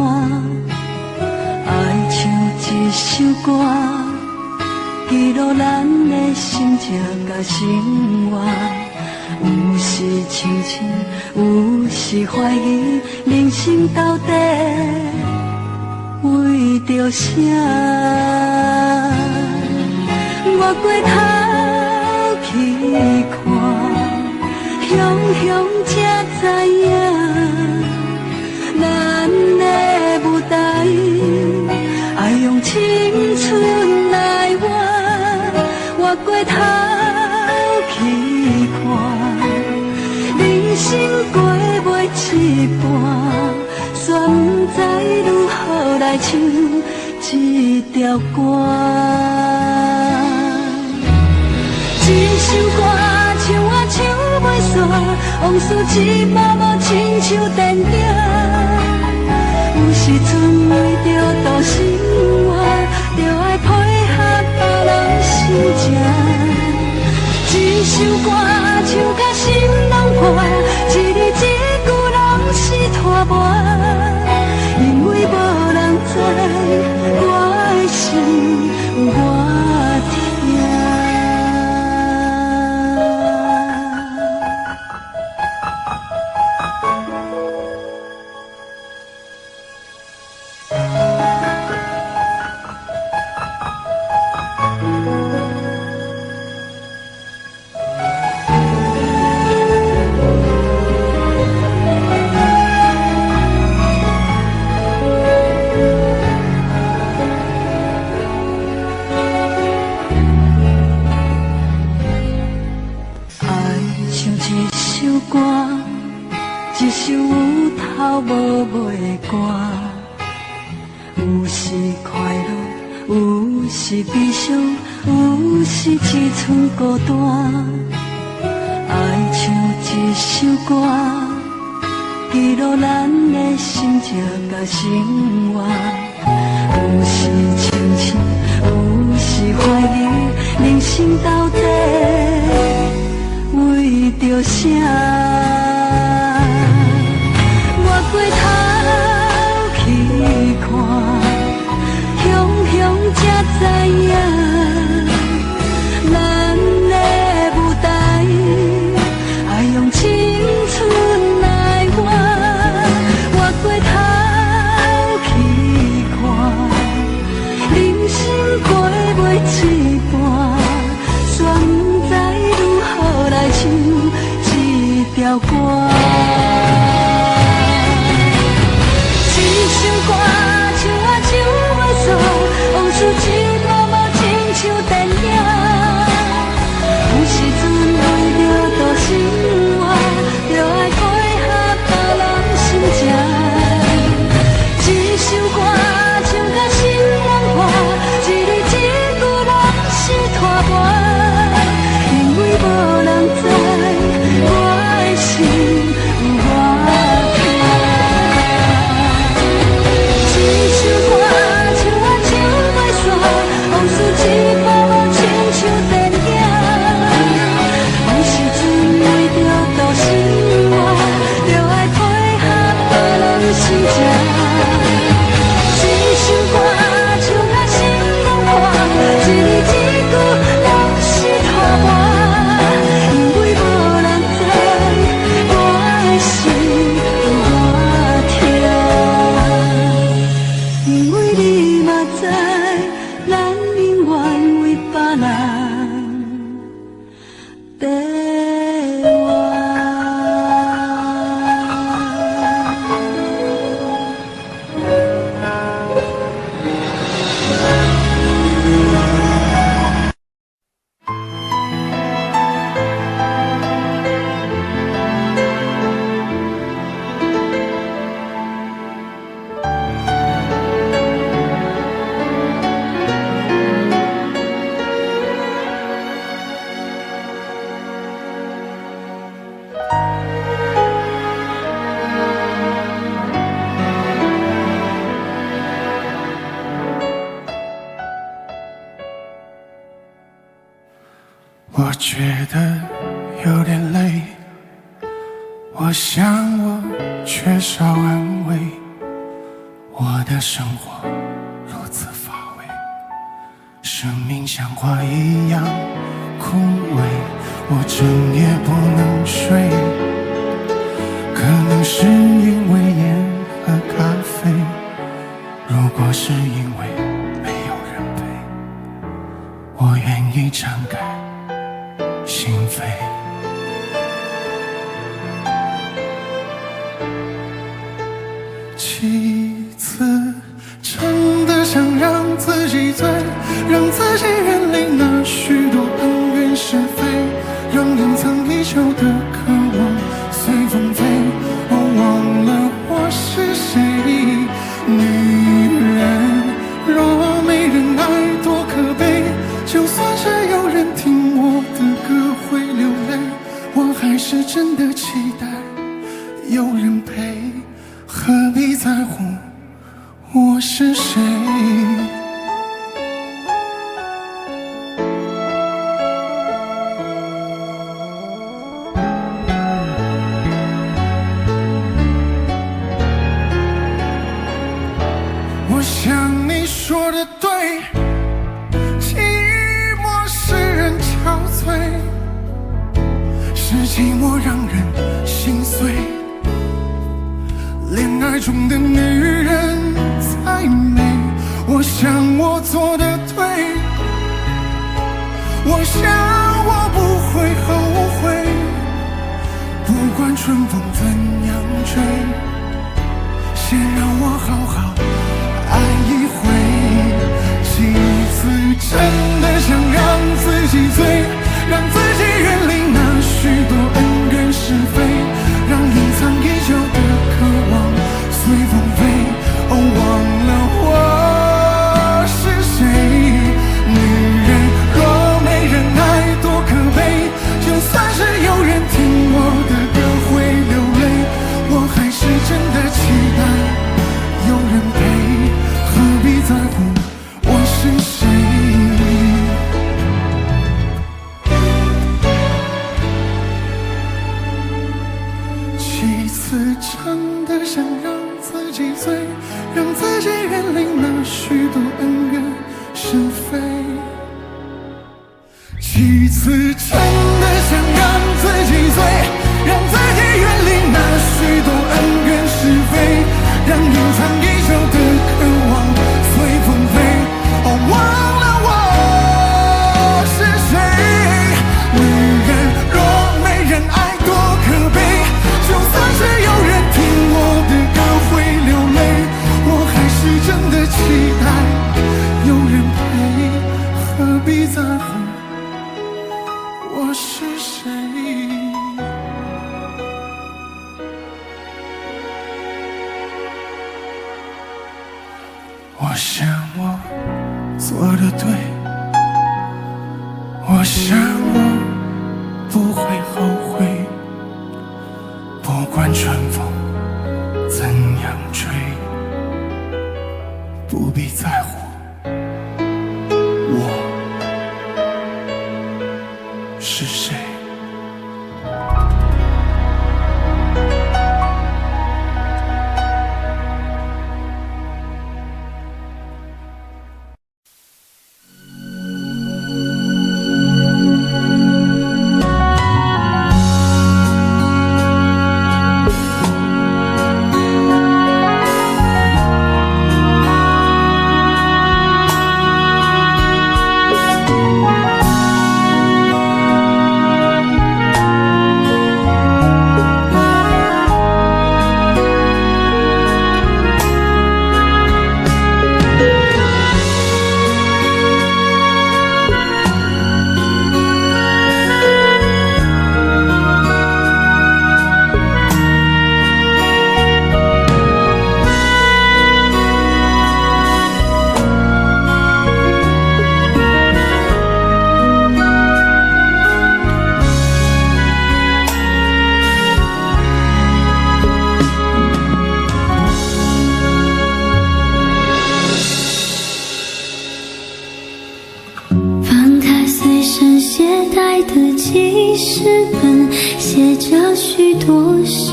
爱唱一首歌，记录咱的心情甲生活。有时清醒，有时怀疑，人生到底为着啥？我过头去看，雄雄才知影，咱的舞台爱用青春来换。我过头去看，人生过袂一半，却不知如何来唱这条歌。一首歌唱啊唱袂煞，往事一幕幕亲像电影。有时阵为着度生活，着爱配合别人心情。一首歌唱甲心拢破，一字一句拢是拖磨。因为无人知我的心，我听。一首有头无尾的歌，有时快乐，有时悲伤，有时一寸孤单。爱唱一首歌，记录咱的心情甲生活。有时清醒，有时怀疑，人生到底为着啥？过头去看，雄雄才知影，咱的舞台爱用青春来换。我过头去看，人生过袂一半，却不知如何来唱这条歌。往事一幕幕亲像电影，有时阵为着度生活，着爱配合别人心情。一首歌唱甲心拢破，一字一句拢是拖磨。因为无人知我的心，我听。一首歌。往事一幕幕亲像电影，有时阵为着度生活，着爱配合别人心情。一首歌唱甲心拢破，一字一句拢是拖磨。因为无人知我的心，我听。因为你嘛知。咱永远为别人在活。
我觉得有点累，我
我想我缺少安慰，我的生活如此乏味，生命像花一样枯萎，我整夜不能睡，可能是因为烟和咖啡，如果是因为没有人陪，我愿意敞开心扉。几次真的想让自己醉，让自己远离那许多恩怨是非，让隐藏已久的渴望随风飞。我忘了我是谁，女人若没人爱多可悲，就算是有人听我的歌会流泪，我还是真的期待有人陪，何必在乎我是谁。我想你说的对，寂寞使人憔悴，是寂寞让人心碎，恋爱中的女人才美。我想我做的对，我想我不会后悔，不管春风怎样吹，先让我好好爱一回。几次真的想让自己醉，让自己远离那许多恩怨是非，让隐藏已久的渴望随风飞。哦，忘了我是谁，女人若没人爱多可悲，就算是有人听我的歌会流泪，我还是真的期待有人陪，何必在乎我是谁。几次真的想让自己醉，让自己远离那许多恩怨是非。几次真的想让自己醉，让自己远离那许多恩怨是非，让隐藏已久的渴望随风飞。哦，忘了我是谁，女人若没人爱多可悲，就算是有人听我的歌会流泪，我还是真的期待有人陪，何必在乎我是谁。我想我做的对，我想我不会后悔，不管春风怎样吹，不必在乎我是谁。
写着许多事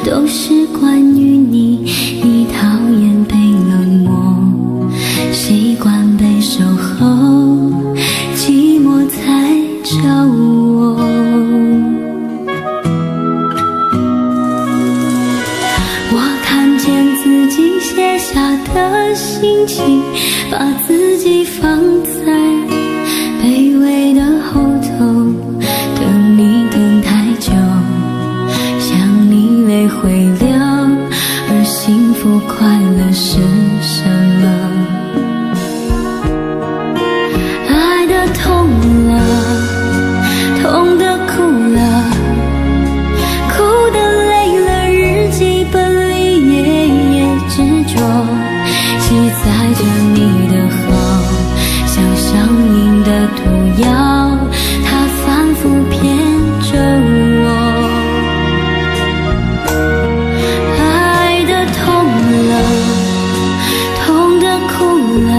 都是关于你，你讨厌被冷漠，习惯被守候，寂寞才找我。我看见自己写下的心情，把自己放在卑微的后头，等你等太久，想你泪会流，而幸福快乐是什么？爱的痛了，痛的哭了，哭的累了，日记本里夜夜执着，记载着你的好，像上瘾的毒药，它反复骗着我。爱的痛了，痛的哭了，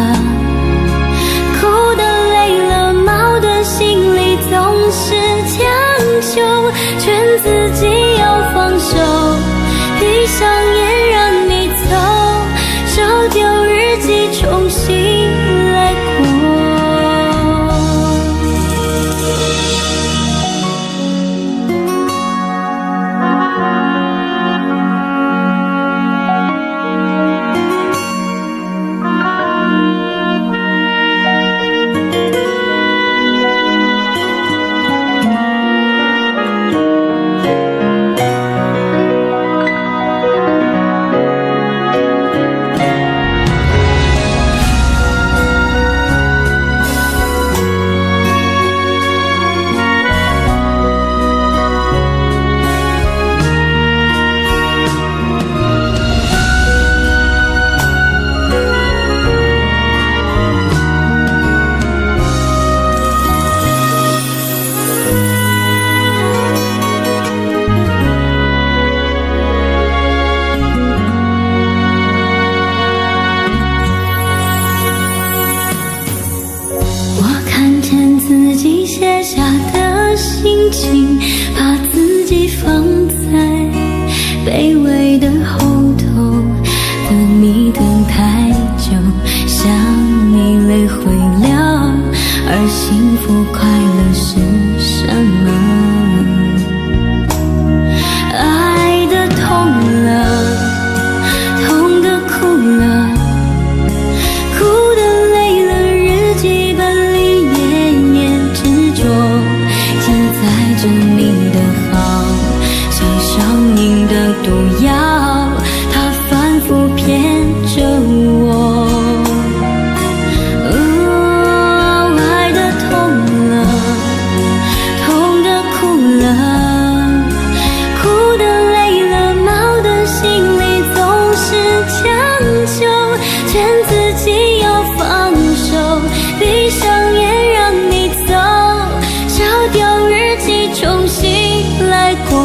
哭的累了，毛的心里总是强求，劝自己要放手，闭上眼让你走，烧掉日记重新来过。自己写下的心情，把自己放在卑微的后头，等你等太久，想你泪会流，而幸福快乐是什么？爱的痛了，痛的哭了，哭的累了，日记本里夜夜执着，记载着你的好，像上瘾的毒药，它反复骗着我。爱的痛了，痛的哭了，哭的累了，毛的心里总是强求，劝自己要放手，闭上眼让你走，烧掉日记重新来过。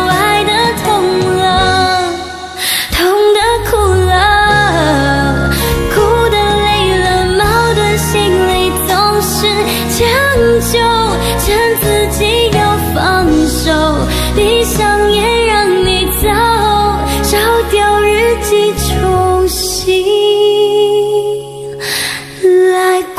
爱的痛了，痛的哭了，哭的累了，毛的心里总是强求，劝自己要放手，闭上眼让你走，烧掉日记重新来过。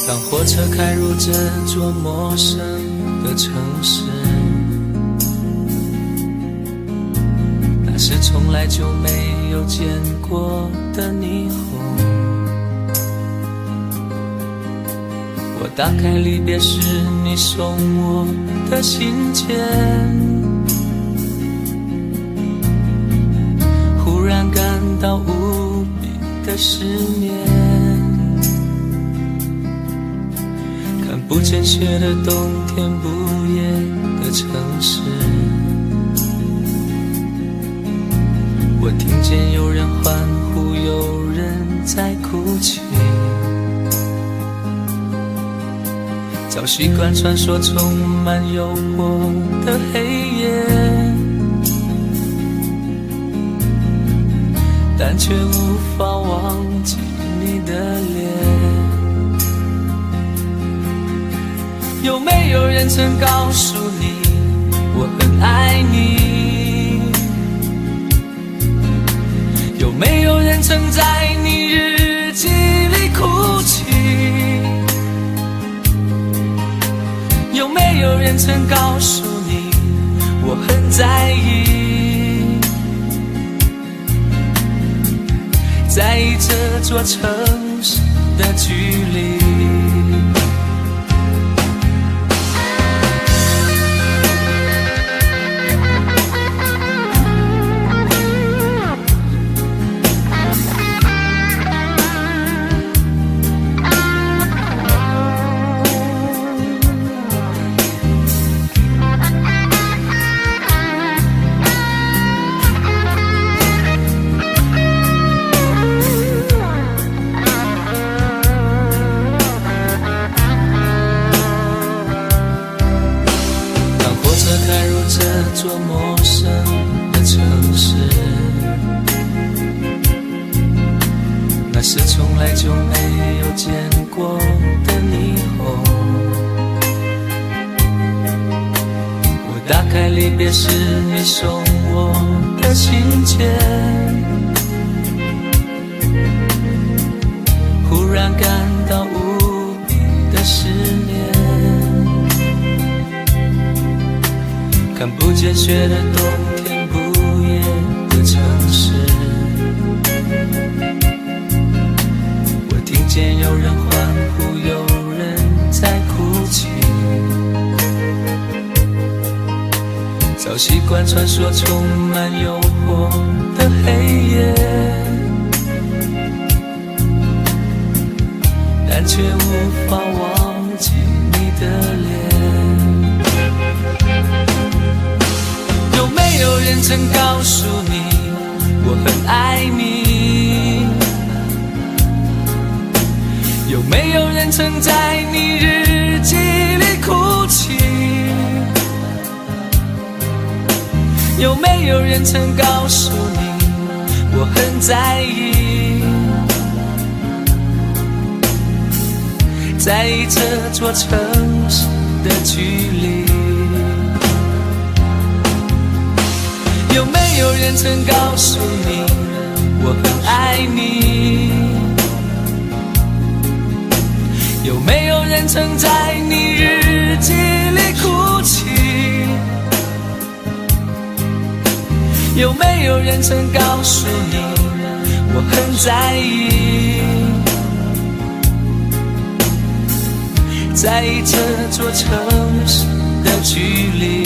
当火车开入这座陌生的城市，那是从来就没有见过的霓虹。我打开离别时你送我的信件，忽然感到无比的失眠，看不见雪的冬天，不夜的城市，我听见有人欢呼，有人在哭泣，早习惯传说充满诱惑的黑夜，但却无法忘记你的脸。有没有人曾告诉你我很爱你？有没有人曾在你日记里哭泣？有没有人曾告诉你我很在意？在意这座城市的距离。这座陌生的城市，那是从来就没有见过的霓虹。我打开离别时你送我的信件，忽然感到无比的失眠，看不见雪的冬天，不夜的城市，我听见有人欢呼，有人在哭泣，早习惯传说充满诱惑的黑夜，但却无法忘记你的脸。有没有人曾告诉你我很爱你？有没有人曾在你日记里哭泣？有没有人曾告诉你我很在意？在意这座城市的距离。有没有人曾告诉你我很爱你？有没有人曾在你日记里哭泣？有没有人曾告诉你我很在意？在意这座城市的距离。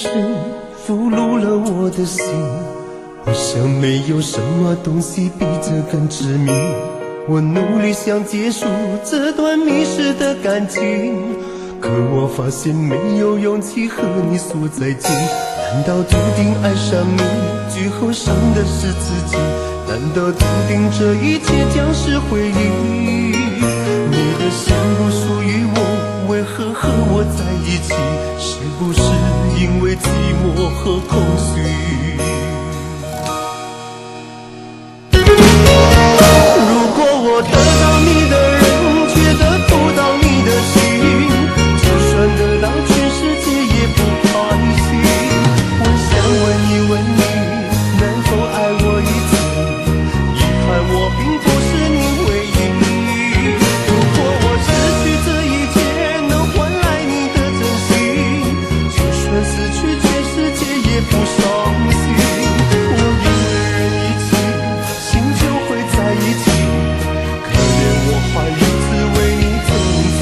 事俘虏了我的心，我想没有什么东西比这更致命。我努力想结束这段迷失的感情，可我发现没有勇气和你说再见。难道注定爱上你，最后伤的是自己？难道注定这一切将是回忆？你的心不属于我，为何和我在一起？是不是因为寂寞和空虚？如果我得到你的人，却得不到你的心，就算得到全世界也不开心。我想问一问你，能否爱我一次？遗憾我并不是你唯一。如果我失去这一切能换来你的真心，就算失去全世界也不伤心。我因为人一起，心就会在一起，可怜我还一直为你珍惜。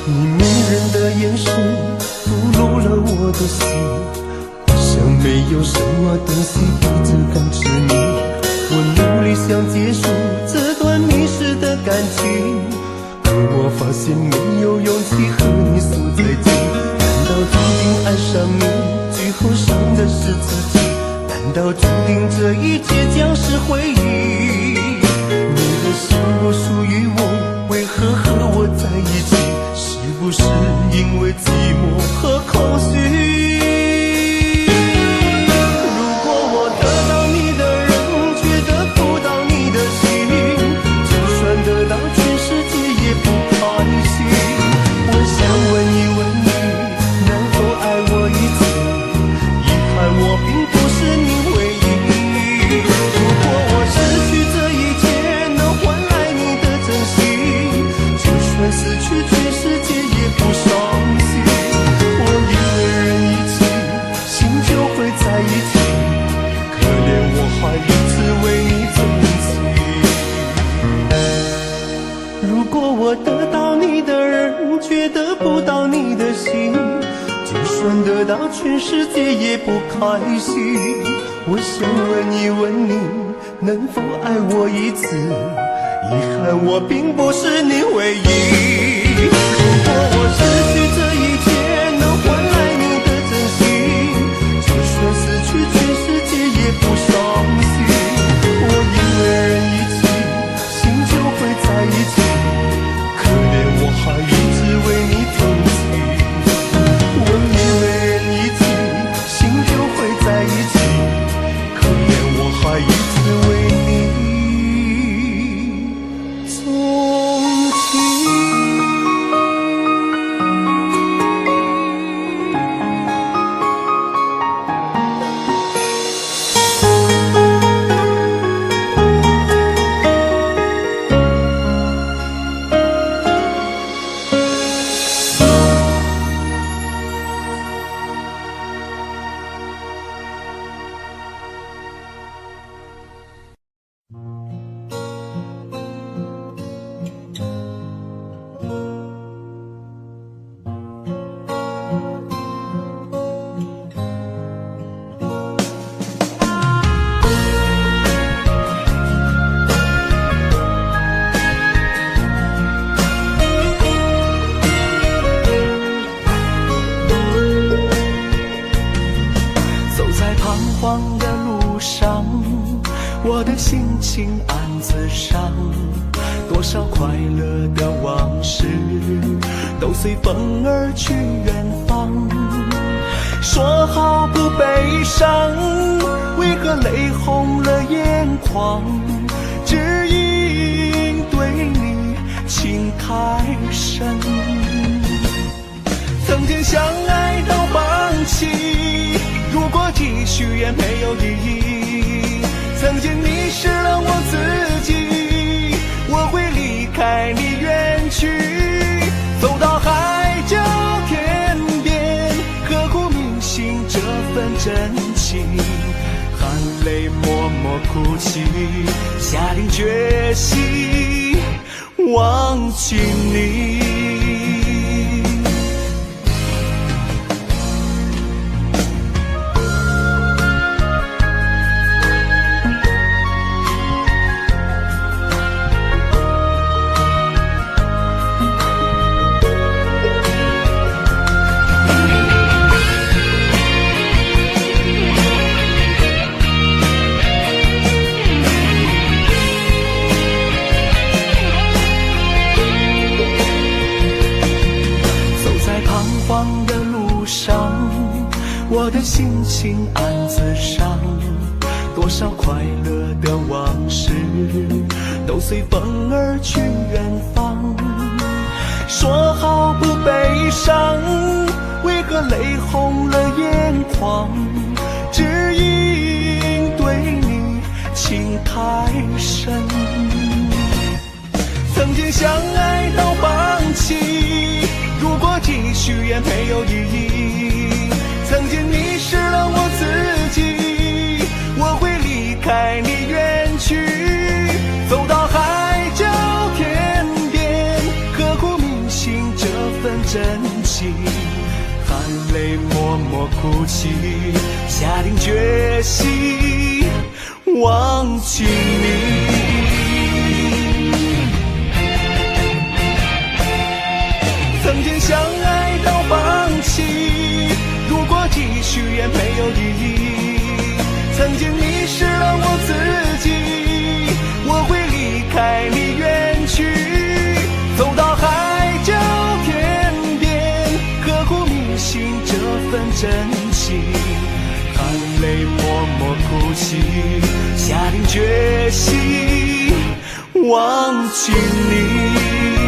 你迷人的眼神俘虏了我的心，我想没有什么东西比这更致命。我努力想结束这段迷失的感情，可我发现没有勇气和你说再见。难道注定爱上你，最后伤的是自己？难道注定这一切将是回忆？你的心不属于我，为何和我在一起？是不是因为寂寞和空虚？如果我得到你的人，却得不到你的心，就算得到全世界也不开心。我想问一问你，能否爱我一次？遗憾我并不是你唯一。如果我失去这一切能换来你的真心，就算失去全世界也不伤心。我因为人一起，心就会在一起，可怜我还一直为你珍惜。如果我得到你的人，却得不到你的心，就算得到全世界也不开心。我想问一问你，能否爱我一次？遗憾我并不是你唯一。如果我失去这一切能换来你的真心，就算失去全世界也不伤心。我因为人一起，心就会在一起，可怜我还一直为你珍惜。我因为人一起，心就会在一起，可怜我还一直为你钟情。
我的心情暗自伤，多少快乐的往事都随风而去远方。说好不悲伤，为何泪红了眼眶？只因对你情太深，曾经相爱到放弃，如果继续也没有意义。曾经迷失了我自己，我会离开你远去，走到海角天真情，含泪默默哭泣，下定决心忘记你。我的心情暗自伤，多少快乐的往事都随风而去远方。说好不悲伤，为何泪红了眼眶？只因对你情太深。曾经相爱到放弃，如果继续也没有意义。曾经迷失了我自己，我会离开你远去，走到海角天边，刻骨铭心这份真情，含泪默默哭泣，下定决心忘记你。曾经相爱到放弃，如果继续也没有意义。曾经迷失了我自己，我会离开你远去，走到海角天边，刻骨铭心这份真情，含泪默默哭泣，下定决心忘记你。